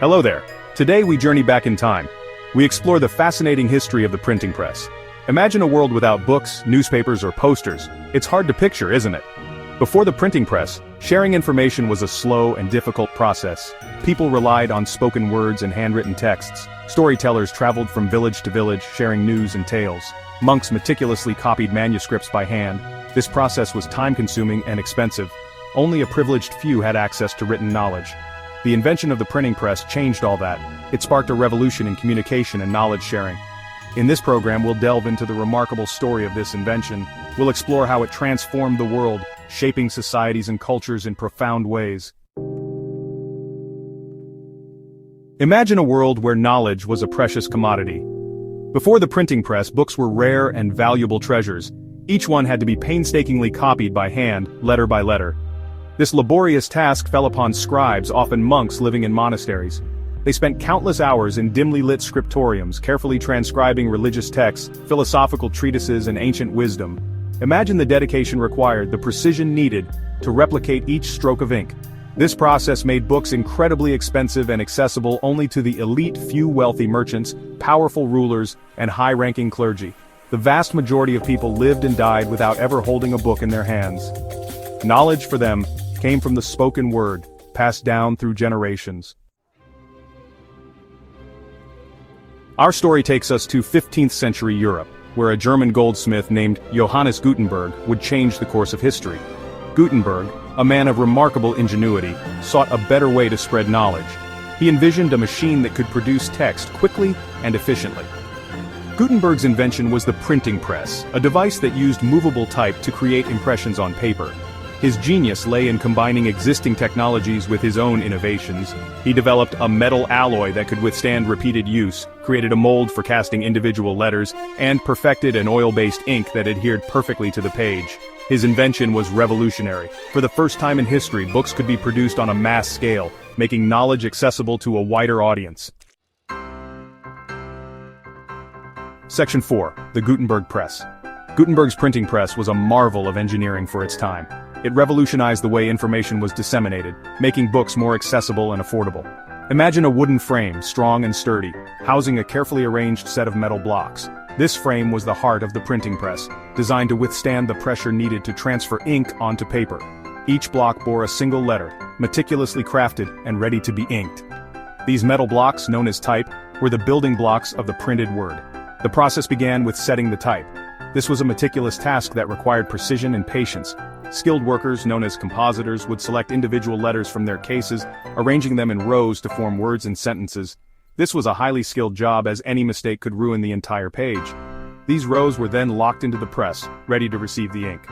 Hello there. Today we journey back in time. We explore the fascinating history of the printing press. Imagine a world without books, newspapers, or posters. It's hard to picture, isn't it? Before the printing press, sharing information was a slow and difficult process. People relied on spoken words and handwritten texts. Storytellers traveled from village to village, sharing news and tales. Monks meticulously copied manuscripts by hand. This process was time-consuming and expensive. Only a privileged few had access to written knowledge. The invention of the printing press changed all that. It sparked a revolution in communication and knowledge sharing. In this program, we'll delve into the remarkable story of this invention. We'll explore how it transformed the world, shaping societies and cultures in profound ways. Imagine a world where knowledge was a precious commodity. Before the printing press, books were rare and valuable treasures. Each one had to be painstakingly copied by hand, letter by letter. This laborious task fell upon scribes, often monks living in monasteries. They spent countless hours in dimly lit scriptoriums, carefully transcribing religious texts, philosophical treatises, and ancient wisdom. Imagine the dedication required, the precision needed, to replicate each stroke of ink. This process made books incredibly expensive and accessible only to the elite few wealthy merchants, powerful rulers, and high-ranking clergy. The vast majority of people lived and died without ever holding a book in their hands. Knowledge for them came from the spoken word, passed down through generations. Our story takes us to 15th century Europe, where a German goldsmith named Johannes Gutenberg would change the course of history. Gutenberg, a man of remarkable ingenuity, sought a better way to spread knowledge. He envisioned a machine that could produce text quickly and efficiently. Gutenberg's invention was the printing press, a device that used movable type to create impressions on paper. His genius lay in combining existing technologies with his own innovations. He developed a metal alloy that could withstand repeated use, created a mold for casting individual letters, and perfected an oil-based ink that adhered perfectly to the page. His invention was revolutionary. For the first time in history, books could be produced on a mass scale, making knowledge accessible to a wider audience. Section 4. The Gutenberg Press. Gutenberg's printing press was a marvel of engineering for its time. It revolutionized the way information was disseminated, making books more accessible and affordable. Imagine a wooden frame, strong and sturdy, housing a carefully arranged set of metal blocks. This frame was the heart of the printing press, designed to withstand the pressure needed to transfer ink onto paper. Each block bore a single letter, meticulously crafted and ready to be inked. These metal blocks, known as type, were the building blocks of the printed word. The process began with setting the type. This was a meticulous task that required precision and patience. Skilled workers, known as compositors, would select individual letters from their cases, arranging them in rows to form words and sentences. This was a highly skilled job, as any mistake could ruin the entire page. These rows were then locked into the press, ready to receive the ink.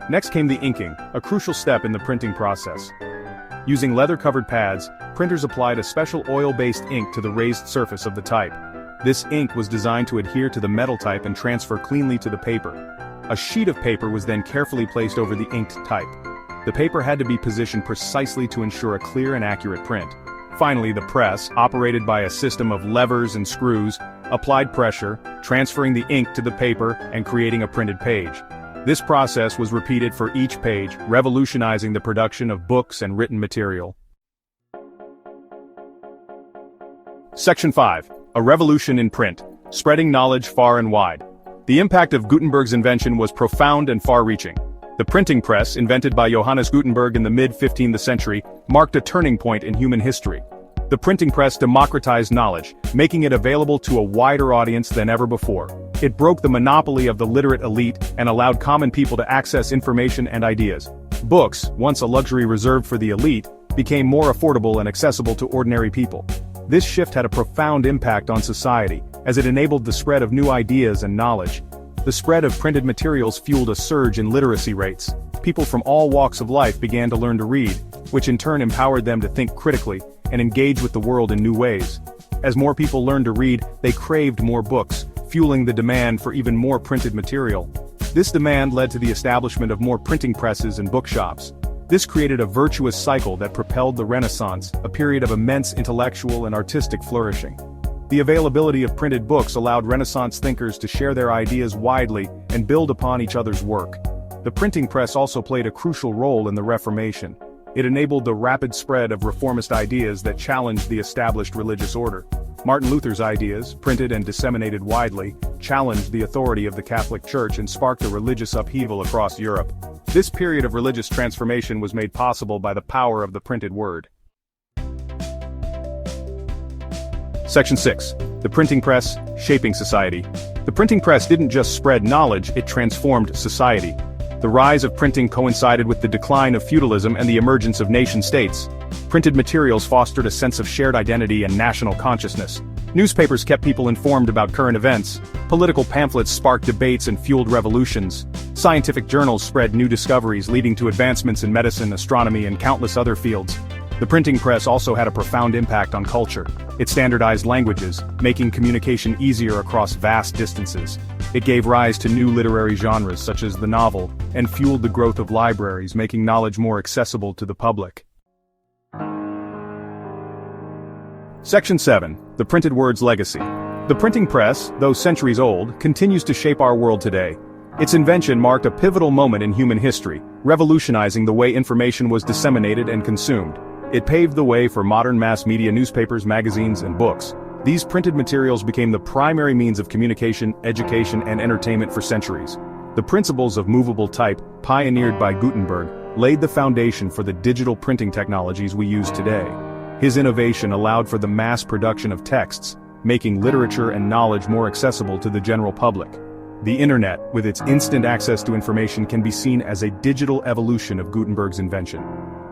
Next came the inking, a crucial step in the printing process. Using leather-covered pads, printers applied a special oil-based ink to the raised surface of the type. This ink was designed to adhere to the metal type and transfer cleanly to the paper. A sheet of paper was then carefully placed over the inked type. The paper had to be positioned precisely to ensure a clear and accurate print. Finally, the press, operated by a system of levers and screws, applied pressure, transferring the ink to the paper and creating a printed page. This process was repeated for each page, revolutionizing the production of books and written material. Section 5. A revolution in print, spreading knowledge far and wide. The impact of Gutenberg's invention was profound and far-reaching. The printing press, invented by Johannes Gutenberg in the mid-15th century, marked a turning point in human history. The printing press democratized knowledge, making it available to a wider audience than ever before. It broke the monopoly of the literate elite and allowed common people to access information and ideas. Books, once a luxury reserved for the elite, became more affordable and accessible to ordinary people. This shift had a profound impact on society, as it enabled the spread of new ideas and knowledge. The spread of printed materials fueled a surge in literacy rates. People from all walks of life began to learn to read, which in turn empowered them to think critically and engage with the world in new ways. As more people learned to read, they craved more books, fueling the demand for even more printed material. This demand led to the establishment of more printing presses and bookshops. This created a virtuous cycle that propelled the Renaissance, a period of immense intellectual and artistic flourishing. The availability of printed books allowed Renaissance thinkers to share their ideas widely and build upon each other's work. The printing press also played a crucial role in the Reformation. It enabled the rapid spread of reformist ideas that challenged the established religious order. Martin Luther's ideas, printed and disseminated widely, challenged the authority of the Catholic Church and sparked a religious upheaval across Europe. This period of religious transformation was made possible by the power of the printed word. Section 6. The printing press, shaping society. The printing press didn't just spread knowledge, it transformed society. The rise of printing coincided with the decline of feudalism and the emergence of nation-states. Printed materials fostered a sense of shared identity and national consciousness. Newspapers kept people informed about current events. Political pamphlets sparked debates and fueled revolutions. Scientific journals spread new discoveries leading to advancements in medicine, astronomy, and countless other fields. The printing press also had a profound impact on culture. It standardized languages, making communication easier across vast distances. It gave rise to new literary genres such as the novel, and fueled the growth of libraries, making knowledge more accessible to the public. Section 7. The printed word's legacy. The printing press, though centuries old, continues to shape our world today. Its invention marked a pivotal moment in human history, revolutionizing the way information was disseminated and consumed. It paved the way for modern mass media, newspapers, magazines, and books. These printed materials became the primary means of communication, education, and entertainment for centuries. The principles of movable type, pioneered by Gutenberg, laid the foundation for the digital printing technologies we use today. His innovation allowed for the mass production of texts, making literature and knowledge more accessible to the general public. The internet, with its instant access to information, can be seen as a digital evolution of Gutenberg's invention.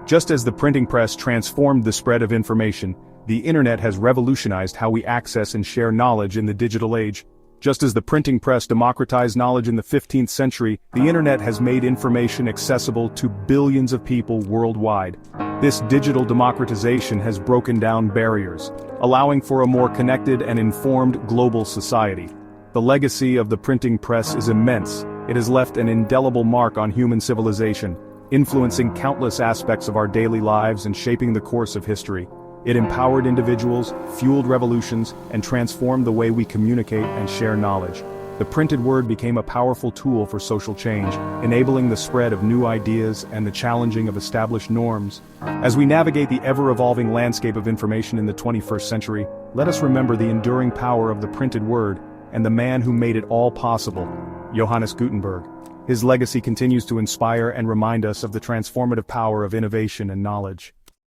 Just as the printing press transformed the spread of information, the internet has revolutionized how we access and share knowledge in the digital age. Just as the printing press democratized knowledge in the 15th century, the internet has made information accessible to billions of people worldwide. This digital democratization has broken down barriers, allowing for a more connected and informed global society. The legacy of the printing press is immense. It has left an indelible mark on human civilization, influencing countless aspects of our daily lives and shaping the course of history. It empowered individuals, fueled revolutions, and transformed the way we communicate and share knowledge. The printed word became a powerful tool for social change, enabling the spread of new ideas and the challenging of established norms. As we navigate the ever-evolving landscape of information in the 21st century, let us remember the enduring power of the printed word and the man who made it all possible, Johannes Gutenberg. His legacy continues to inspire and remind us of the transformative power of innovation and knowledge.